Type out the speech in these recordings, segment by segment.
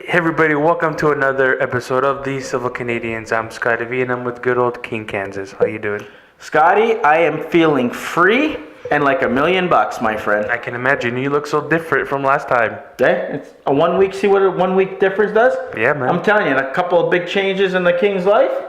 Hey everybody, welcome to another episode of the Civil Canadians. I'm Scotty V and I'm with good old King, Kansas. How you doing? Scotty, I am feeling free and like $1,000,000, my friend. I can imagine you look so different from last time. Okay, it's a 1 week. See what a 1 week difference does? Yeah, man. I'm telling you, a couple of big changes in the King's life.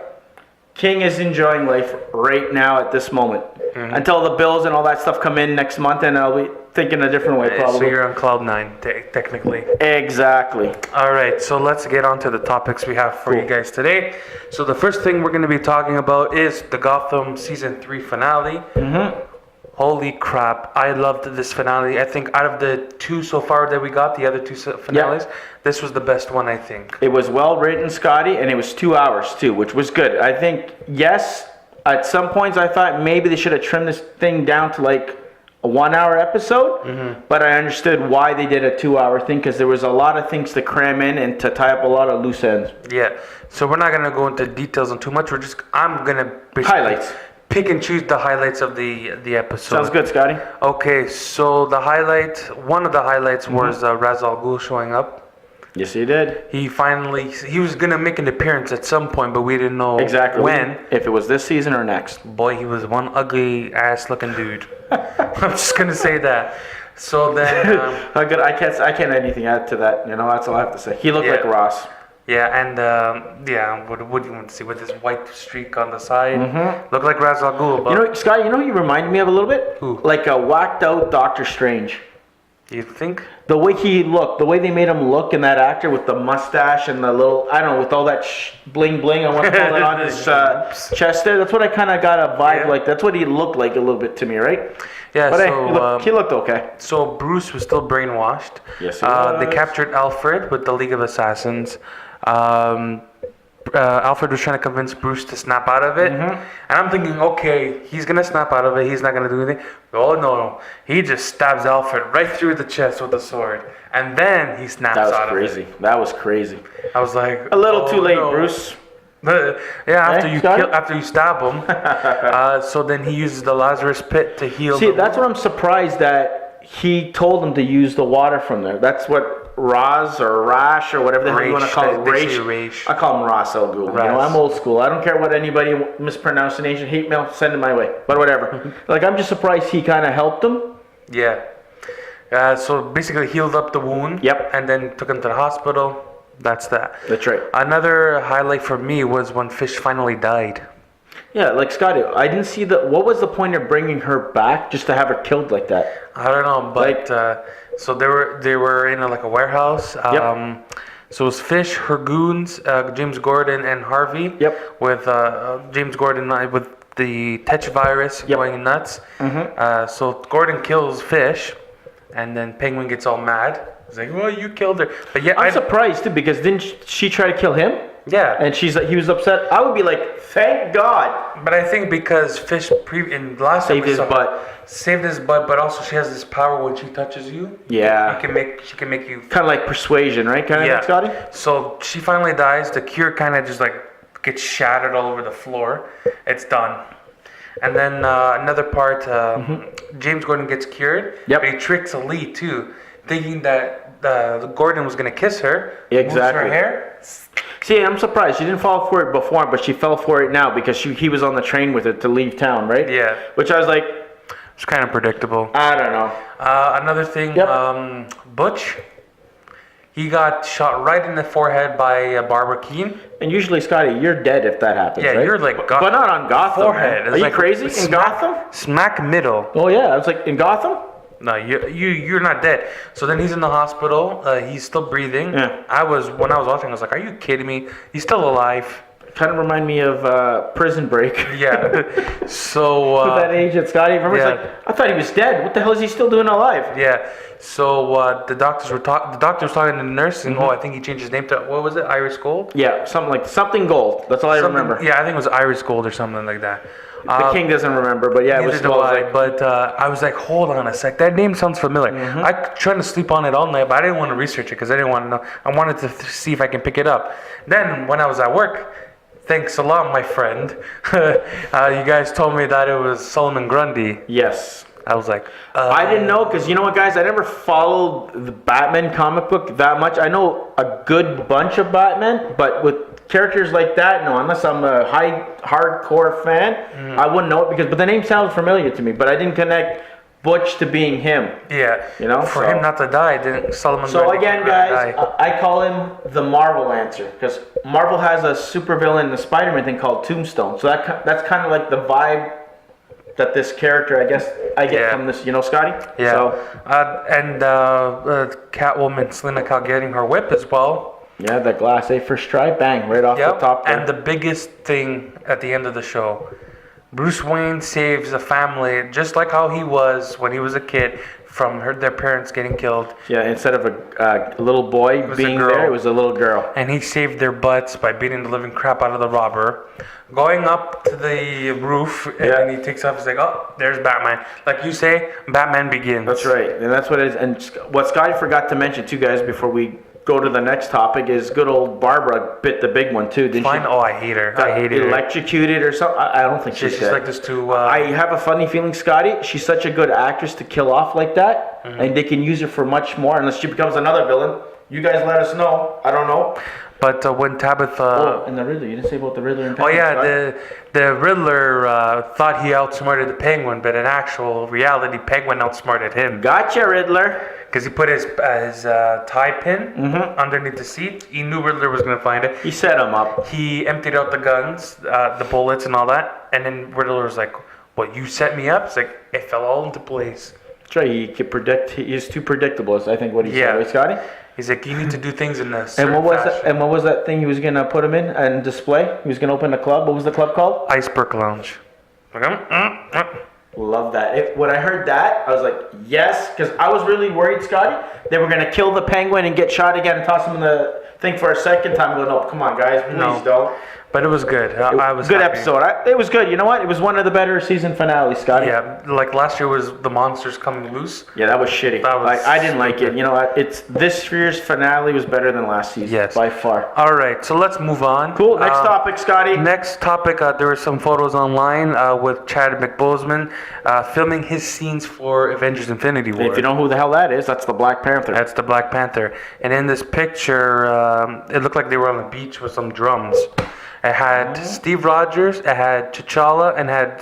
King is enjoying life right now at this moment. Until the bills and all that stuff come in next month, and I'll be thinking a different way, probably. So you're on cloud nine, technically. Exactly. All right, so let's get on to the topics we have for you guys today. So the first thing we're going to be talking about is the Gotham Season 3 finale. Holy crap, I loved this finale. I think out of the two so far that we got, the other two finales, this was the best one, I think. It was well written, Scotty, and it was 2 hours too, which was good. I think, yes, at some points I thought maybe they should have trimmed this thing down to like a 1 hour episode, but I understood why they did a 2 hour thing, because there was a lot of things to cram in and to tie up a lot of loose ends. Yeah, so we're not going to go into details on too much. I'm going to highlights. Pick and choose the highlights of the episode. Sounds good, Scotty. Okay, so one of the highlights was Ra's al Ghul showing up. Yes, he did. He was going to make an appearance at some point, but we didn't know exactly when. If it was this season or next. Boy, he was one ugly ass looking dude. I'm just going to say that. So then... I can't anything add to that. That's all I have to say. He looked like Ross. Yeah, and what do you want to see with this white streak on the side? Looked like Ra's al Ghul. But Scott, who he reminded me of a little bit? Who? Like a whacked out Doctor Strange. You think? The way he looked, the way they made him look in that actor with the mustache and the little, I don't know, with all that bling bling, I want to call it on his chest there. That's what I kind of got a vibe like. That's what he looked like a little bit to me, right? Yeah, but so he looked okay. So Bruce was still brainwashed. Yes, he was. They captured Alfred with the League of Assassins. Alfred was trying to convince Bruce to snap out of it, and I'm thinking, okay, he's gonna snap out of it. He's not gonna do anything. Oh no, he just stabs Alfred right through the chest with the sword, and then he snaps out of it. That was crazy. That was crazy. I was like, a little too late, Bruce. After you stab him, so then he uses the Lazarus pit to heal. See, that's what I'm surprised that he told him to use the water from there. That's what Raz or Rash or whatever the hell you want to call it. Raish. I call him Ra's al Ghul. I'm old school. I don't care what anybody mispronunciation, hate mail, send it my way. But whatever. I'm just surprised he kind of helped him. Yeah. So basically healed up the wound. Yep. And then took him to the hospital. That's that. That's right. Another highlight for me was when Fish finally died. Yeah, like Scotty, I didn't see what was the point of bringing her back just to have her killed like that? I don't know, but so they were in a warehouse. So it was Fish, her goons, James Gordon, and Harvey. Yep. With James Gordon with the Tetch virus going nuts. So Gordon kills Fish, and then Penguin gets all mad. He's like, "Well, you killed her." But yeah, I'm surprised too, because didn't she try to kill him? Yeah. And he was upset. I would be like, thank God. But I think because Fish in last saved his butt, but also she has this power when she touches you. Yeah. She can make you kind of like persuasion, right? Kind of, Scotty. So she finally dies. The cure kind of just gets shattered all over the floor. It's done. And then another part, James Gordon gets cured. Yep. But he tricks Lee too, thinking that Gordon was gonna kiss her. Exactly. Moves her hair. See, I'm surprised she didn't fall for it before, but she fell for it now because he was on the train with it to leave town, right? Yeah. Which I was like, it's kind of predictable. I don't know. Another thing, Butch, he got shot right in the forehead by Barbara Keene. And usually, Scotty, you're dead if that happens, right? You're like... but not on Gotham. Forehead. Are you crazy? In Gotham? Smack middle. Oh, yeah. I was like, in Gotham? No, you're not dead. So then he's in the hospital. He's still breathing. Yeah. When I was watching, I was like, "Are you kidding me? He's still alive." Kind of remind me of Prison Break. Yeah. So with that agent Scotty, remember? Yeah. It's like, I thought he was dead. What the hell is he still doing alive? Yeah. So the doctor was talking to the nurse, and I think he changed his name to, what was it? Iris Gold. Yeah, something Gold. That's all I remember. Yeah, I think it was Iris Gold or something like that. The King doesn't remember, but yeah, it was still but I was like, hold on a sec, that name sounds familiar. I tried to sleep on it all night, but I didn't want to research it because I didn't want to know. I wanted to see if I can pick it up. Then when I was at work, thanks a lot, my friend. You guys told me that it was Solomon Grundy. Yes. I was like, I didn't know, because you know what, guys? I never followed the Batman comic book that much. I know a good bunch of Batman, but with characters like that, no, unless I'm a hardcore fan, I wouldn't know it, but the name sounds familiar to me, but I didn't connect Butch to being him. Yeah. You know? For him not to die, didn't Solomon... So again, guys, I call him the Marvel answer, because Marvel has a supervillain in the Spider-Man thing called Tombstone. So that's kind of like the vibe that this character, I get from this, you know, Scotty? Yeah. So, and Catwoman, Selena Kyle getting her whip as well. Yeah, the glass A first try, bang, right off the top there. And the biggest thing at the end of the show, Bruce Wayne saves a family just like how he was when he was a kid from their parents getting killed. Yeah, instead of a little boy being there, it was a little girl. And he saved their butts by beating the living crap out of the robber. Going up to the roof, and then he takes off. He's like, oh, there's Batman. Like you say, Batman Begins. That's right. And that's what it is. And what Scotty forgot to mention, too, guys, before we go to the next topic, is good old Barbara bit the big one, too, didn't she? Oh, I hate her. I hated her. Electrocuted or something. I don't think she's dead. Like this too. I have a funny feeling, Scotty, she's such a good actress to kill off like that, and they can use her for much more, unless she becomes another villain. You guys let us know. I don't know. But when Tabitha... Oh, and the Riddler. You didn't say about the Riddler and Penguin. Oh, yeah. The Riddler thought he outsmarted the Penguin, but in actual reality, Penguin outsmarted him. Gotcha, Riddler. Because he put his tie pin underneath the seat. He knew Riddler was going to find it. He set him up. He emptied out the guns, the bullets and all that. And then Riddler was like, what, you set me up? It's like, it fell all into place. That's right. He could predict. He is too predictable, is I think what he said. Right, Scotty? He's like, you need to do things in a certain fashion. And what was that thing he was going to put him in and display? He was going to open a club. What was the club called? Iceberg Lounge. Love that. When I heard that, I was like, yes, because I was really worried, Scotty, they were going to kill the Penguin and get shot again and toss him in the thing for a second time. Going, no, come on, guys, please don't. But it was good. I was good happy. Episode. It was good. You know what? It was one of the better season finales, Scotty. Yeah, like last year was the monsters coming loose. Yeah, that was shitty. I didn't like it. You know what? This year's finale was better than last season. Yes, by far. All right, so let's move on. Cool. Next topic, Scotty. Next topic. There were some photos online with Chadwick Boseman filming his scenes for Avengers Infinity War. If you know who the hell that is, that's the Black Panther. That's the Black Panther. And in this picture, it looked like they were on the beach with some drums. It had Steve Rogers, it had T'Challa, and it had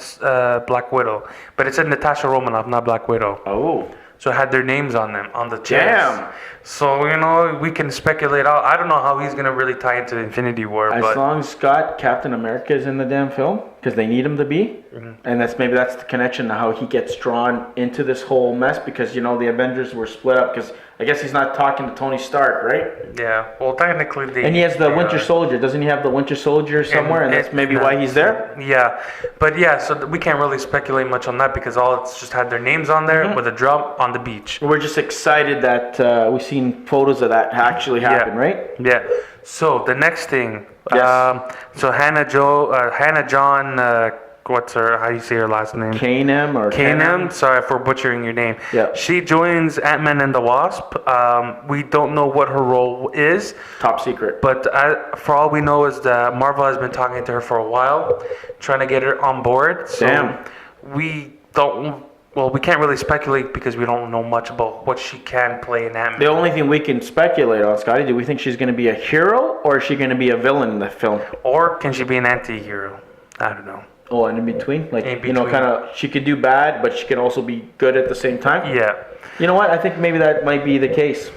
Black Widow. But it said Natasha Romanoff, not Black Widow. Oh. So it had their names on them, on the chest. Damn. So, you know, we can speculate. I don't know how he's going to really tie into Infinity War. As long as Captain America is in the damn film, because they need him to be. And that's the connection to how he gets drawn into this whole mess, because, you know, the Avengers were split up, because I guess he's not talking to Tony Stark, right? Yeah. Well, technically And he has the Winter Soldier. Doesn't he have the Winter Soldier somewhere? And that's maybe why he's there? Yeah. But yeah, so we can't really speculate much on that, because all it's just had their names on there with a drum on the beach. We're just excited that we've seen photos of that actually happen, right? Yeah. So the next thing. Yes. So Hannah John, what's her? How do you say her last name? Kamen. Sorry for butchering your name. Yeah. She joins Ant-Man and the Wasp. We don't know what her role is. Top secret. But for all we know is that Marvel has been talking to her for a while, trying to get her on board. So Damn. We don't. Well, we can't really speculate because we don't know much about what she can play in Ant-Man. The only thing we can speculate on, Scotty, do we think she's going to be a hero or is she going to be a villain in the film? Or can she be an anti-hero? I don't know. Oh, and in between? Like, you know, kind of, she could do bad, but she can also be good at the same time? Yeah. You know what? I think maybe that might be the case.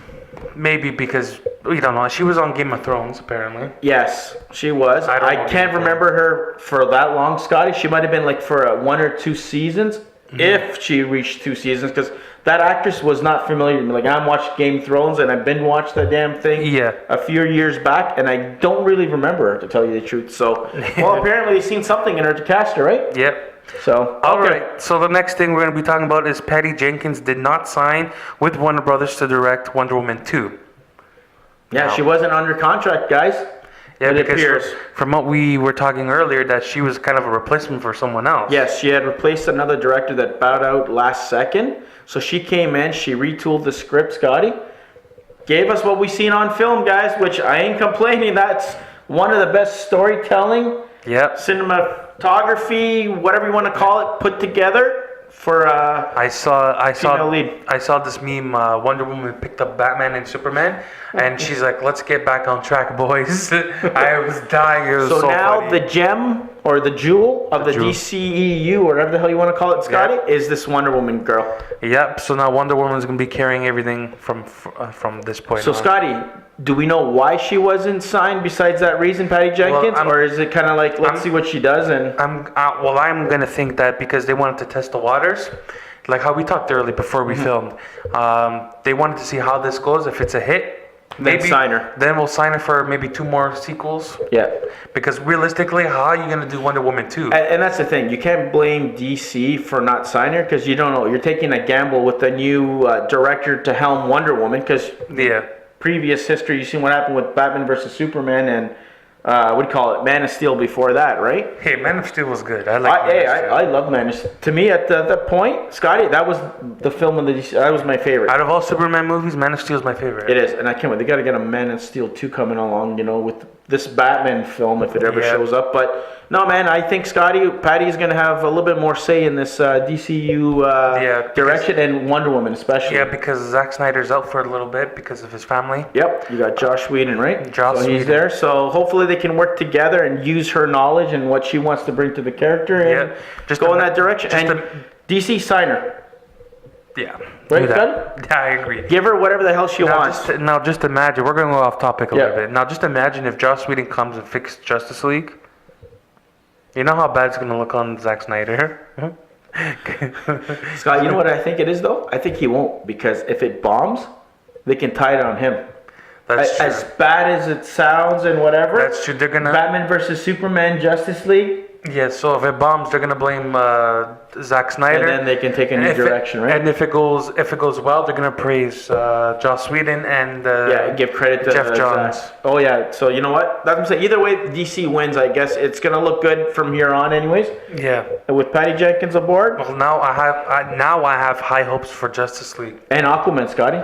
Maybe because, we don't know, she was on Game of Thrones, apparently. Yes, she was. I can't remember her for that long, Scotty. She might have been like for 1 or 2 seasons. If she reached 2 seasons, because that actress was not familiar to me. Like, I watched Game of Thrones, and I've been watched that damn thing a few years back, and I don't really remember her, to tell you the truth. So, well, apparently they've seen something in her to cast her, right? Yep. So, all right. So the next thing we're going to be talking about is Patty Jenkins did not sign with Warner Brothers to direct Wonder Woman 2. Yeah, she wasn't under contract, guys. Yeah, because from what we were talking earlier, that she was kind of a replacement for someone else. Yes, she had replaced another director that bowed out last second. So she came in, she retooled the script, Scotty. Gave us what we seen on film, guys, which I ain't complaining. That's one of the best storytelling, cinematography, whatever you want to call it, put together. for I saw lead. I saw this meme. Wonder Woman picked up Batman and Superman, and she's like, "Let's get back on track, boys." I was dying. It was so now funny. the gem or the jewel of the DCEU, or whatever the hell you want to call it, Scotty, is this Wonder Woman girl. Yep. So now Wonder Woman's gonna be carrying everything from this point. So on. Scotty, do we know why she wasn't signed besides that reason, Patty Jenkins, or is it kind of like let's see what she does? And I'm gonna think that because they wanted to test the waters, like how we talked earlier before we filmed. They wanted to see how this goes. If it's a hit, maybe sign her. Then we'll sign her for maybe 2 more sequels. Yeah. Because realistically, how are you gonna do Wonder Woman 2? And that's the thing. You can't blame DC for not signing her because you don't know. You're taking a gamble with the new director to helm Wonder Woman because previous history, you've seen what happened with Batman versus Superman and what do you call it? Man of Steel before that, right? Hey, Man of Steel was good. I love Man of Steel. To me, at that point, Scotty, that was the film of the DC. That was my favorite. Out of all Superman movies, Man of Steel is my favorite. It is, and I can't wait. They got to get a Man of Steel 2 coming along, with this Batman film if it ever shows up. But no, man, I think Patty is going to have a little bit more say in this DCU direction and Wonder Woman especially. Yeah, because Zack Snyder's out for a little bit because of his family. Yep, you got Josh Whedon, right? He's there, so hopefully they can work together and use her knowledge and what she wants to bring to the character and just go in that direction. And DC sign her. Yeah. Right, yeah, I agree. Give her whatever the hell she wants. Just imagine. We're going to go off topic a little bit. Now, just imagine if Joss Whedon comes and fixes Justice League. You know how bad it's going to look on Zack Snyder? Scott, you know what I think it is, though? I think he won't. Because if it bombs, they can tie it on him. That's true. As bad as it sounds and whatever. That's true. They're going to... Batman versus Superman, Justice League. Yeah, so if it bombs, they're gonna blame Zack Snyder, and then they can take a new direction, right? And if it goes well, they're gonna praise Joss Whedon and give credit to Jeff Johns. Oh yeah, so you know what? That's what I'm saying. Either way, DC wins. I guess it's gonna look good from here on, anyways. Yeah. And with Patty Jenkins aboard. Well, now I have high hopes for Justice League and Aquaman, Scotty.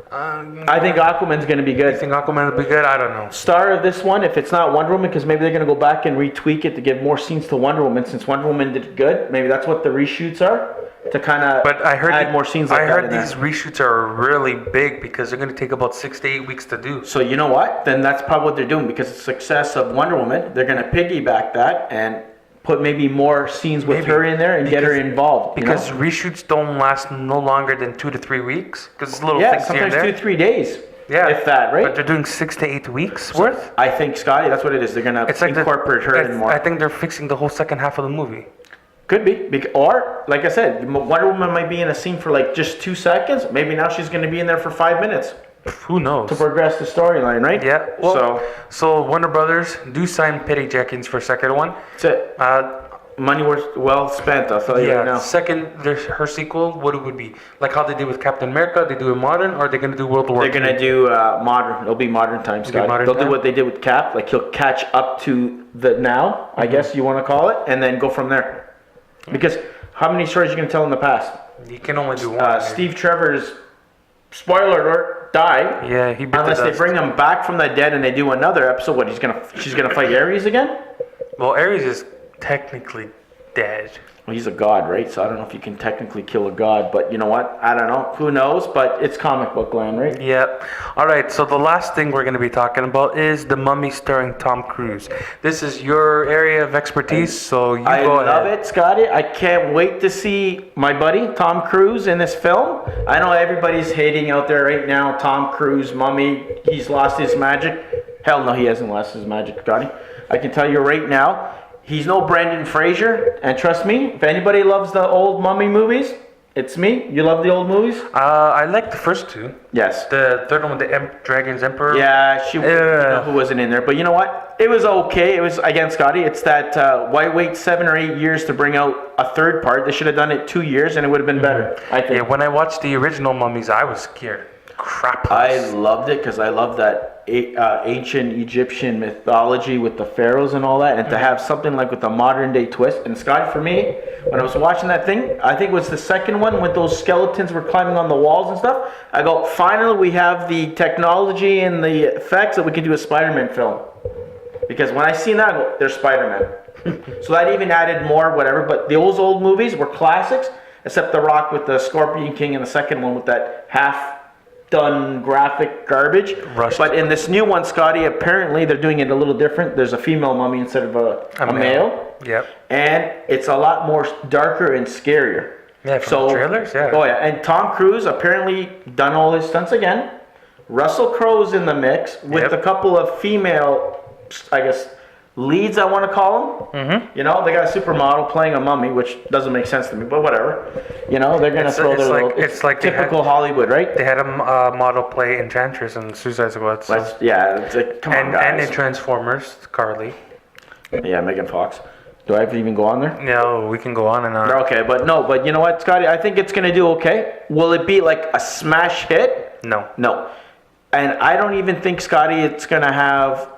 I think Aquaman's going to be good. You think Aquaman will be good? I don't know. Star of this one, if it's not Wonder Woman, because maybe they're going to go back and retweak it to give more scenes to Wonder Woman, since Wonder Woman did good. Maybe that's what the reshoots are, to kind of add more scenes like that. I heard these reshoots are really big because they're going to take about 6 to 8 weeks to do. So you know what? Then that's probably what they're doing, because the success of Wonder Woman, they're going to piggyback that and put maybe more scenes with her in there and get her involved. Because reshoots don't last no longer than 2 to 3 weeks. Because it's little things here and there. Sometimes 2 to 3 days. Yeah, if that, right? But they're doing 6 to 8 weeks worth. I think, Scotty, that's what it is. They're gonna incorporate her in more. I think they're fixing the whole second half of the movie. Could be, or like I said, Wonder Woman might be in a scene for like just 2 seconds. Maybe now she's going to be in there for 5 minutes. Who knows? To progress the storyline, right? Yeah. Well, so Warner Brothers do sign Patty Jenkins for second one. That's it. Money well spent, I'll tell you right now. Second, her sequel, what it would be? Like how they did with Captain America, they do it modern, or are they going to do World War II? They're going to do modern. It'll be modern times, Scott. They'll do what they did with Cap. Like he'll catch up to the now, I guess you want to call it, and then go from there. Because how many stories are you going to tell in the past? You can only do one. Steve Trevor's, spoiler alert, died. Yeah, he bit unless they bring him back from the dead and they do another episode. What, she's gonna fight Ares again? Well, Ares is technically dead. Well, he's a god, right? So I don't know if you can technically kill a god, but you know what? I don't know. Who knows? But it's comic book land, right? Yep. All right, so the last thing we're going to be talking about is The Mummy starring Tom Cruise. This is your area of expertise, so you go ahead. I love it, Scotty. I can't wait to see my buddy, Tom Cruise, in this film. I know everybody's hating out there right now. Tom Cruise, Mummy, he's lost his magic. Hell no, he hasn't lost his magic, Scotty. I can tell you right now, he's no Brendan Fraser, and trust me, if anybody loves the old Mummy movies, it's me. You love the old movies? I like the first two. Yes. The third one with the Dragon's Emperor. Yeah, you know who wasn't in there. But you know what? It was okay. It was, again, Scotty, it's that why wait 7 or 8 years to bring out a third part? They should have done it 2 years, and it would have been better, I think. Yeah, when I watched the original Mummies, I was scared. Crap. I loved it because I love that ancient Egyptian mythology with the pharaohs and all that, and to have something like with a modern day twist. And Scott, for me, when I was watching that thing, I think it was the second one when those skeletons were climbing on the walls and stuff. I go, finally we have the technology and the effects that we can do a Spider-Man film. Because when I seen that, I go, there's Spider-Man. So that even added more, whatever. But those old movies were classics. except The Rock with the Scorpion King and the second one with that half-done graphic garbage. Rushed. But in this new one, Scotty, apparently they're doing it a little different. There's a female mummy instead of a male. Yep. And it's a lot more darker and scarier. Yeah, from the trailers, yeah. Oh, yeah. And Tom Cruise apparently done all his stunts again. Russell Crowe's in the mix with a couple of female, I guess, leads, I want to call them. Mm-hmm. You know, they got a supermodel playing a mummy, which doesn't make sense to me, but whatever. You know, they're going to throw their little... It's like typical Hollywood, right? They had a model play Enchantress in Suicide Squad. So. It's like, come on, guys. And in Transformers, Carly. Yeah, Megan Fox. Do I have to even go on there? No, we can go on and on. Okay, but you know what, Scotty? I think it's going to do okay. Will it be like a smash hit? No. And I don't even think, Scotty, it's going to have...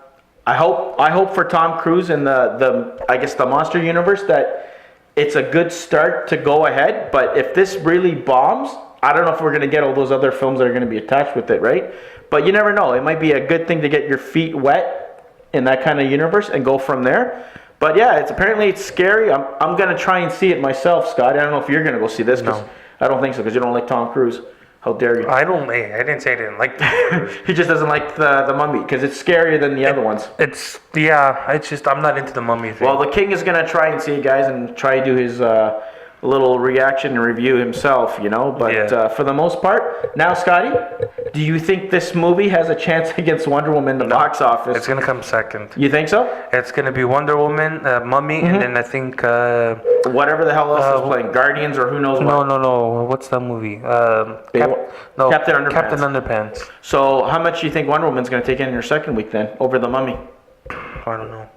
I hope for Tom Cruise and the I guess the monster universe that it's a good start to go ahead. But if this really bombs, I don't know if we're going to get all those other films that are going to be attached with it, right? But you never know. It might be a good thing to get your feet wet in that kind of universe and go from there. But yeah, it's scary. I'm going to try and see it myself, Scott. I don't know if you're going to go see this. No. I don't think so because you don't like Tom Cruise. How dare you? I didn't say I didn't like Tom Cruise. He just doesn't like the Mummy because it's scarier than the other ones. It's just I'm not into the Mummy thing. Well, the King is going to try and see it, guys, and try to do his little reaction and review himself, you know. But for the most part, now, Scotty, do you think this movie has a chance against Wonder Woman in the box office? It's going to come second. You think so? It's going to be Wonder Woman, Mummy, and then I think... whatever the hell else is playing, Guardians or who knows what. No. What's that movie? Captain Underpants. Captain Underpants. So how much do you think Wonder Woman's going to take in her second week then, over the Mummy? I don't know.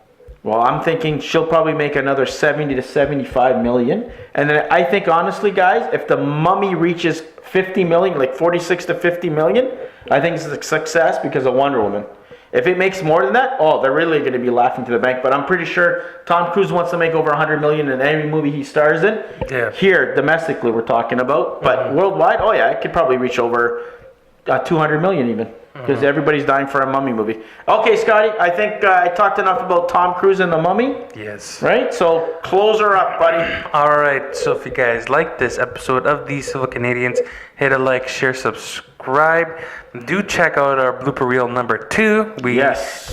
Well, I'm thinking she'll probably make another 70 to 75 million. And then I think, honestly, guys, if the Mummy reaches 50 million, like 46 to 50 million, I think it's a success because of Wonder Woman. If it makes more than that, they're really going to be laughing to the bank. But I'm pretty sure Tom Cruise wants to make over 100 million in every movie he stars in. Yeah. Here, domestically, we're talking about. But worldwide, it could probably reach over 200 million even. Because everybody's dying for a Mummy movie. Okay, Scotty, I think I talked enough about Tom Cruise and the Mummy. Yes. Right? So close her up, buddy. All right. So if you guys like this episode of These Civil Canadians, hit a like, share, subscribe. Do check out our blooper reel number 2. We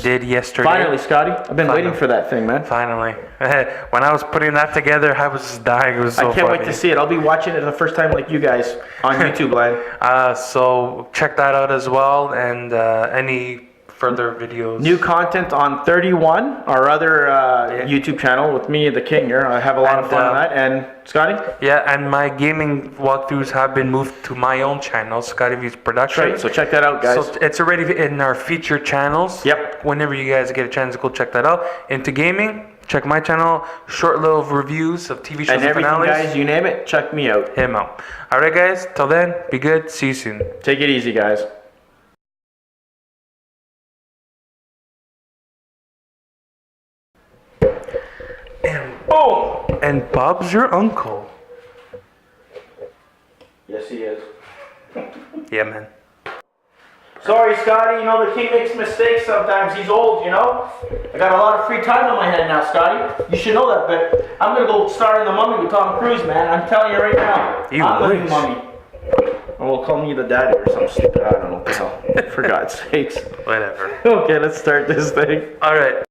did yesterday. Finally, Scotty. I've been waiting for that thing, man. Finally. When I was putting that together, I was just dying. It was so funny. I can't wait to see it. I'll be watching it the first time like you guys on YouTube Live. So check that out as well. And any further videos. New content on 31, our other YouTube channel with me, the King here. I have a lot of fun on that. And Scotty? Yeah, and my gaming walkthroughs have been moved to my own channel, Scotty V's Production. Right, so check that out, guys. So it's already in our featured channels. Yep. Whenever you guys get a chance to go check that out. Into gaming, check my channel. Short little reviews of TV shows and everything, finales. Guys, you name it, check me out. Him out. All right, guys. Till then, be good. See you soon. Take it easy, guys. And boom! And Bob's your uncle. Yes, he is. Yeah, man. Sorry, Scotty. You know, the King makes mistakes sometimes. He's old, you know? I got a lot of free time on my head now, Scotty. You should know that, but I'm going to go star in The Mummy with Tom Cruise, man. I'm telling you right now. I'm the new Mummy. Or we'll call me the daddy or something stupid. I don't know what the hell. For God's sakes. Whatever. Okay, let's start this thing. All right.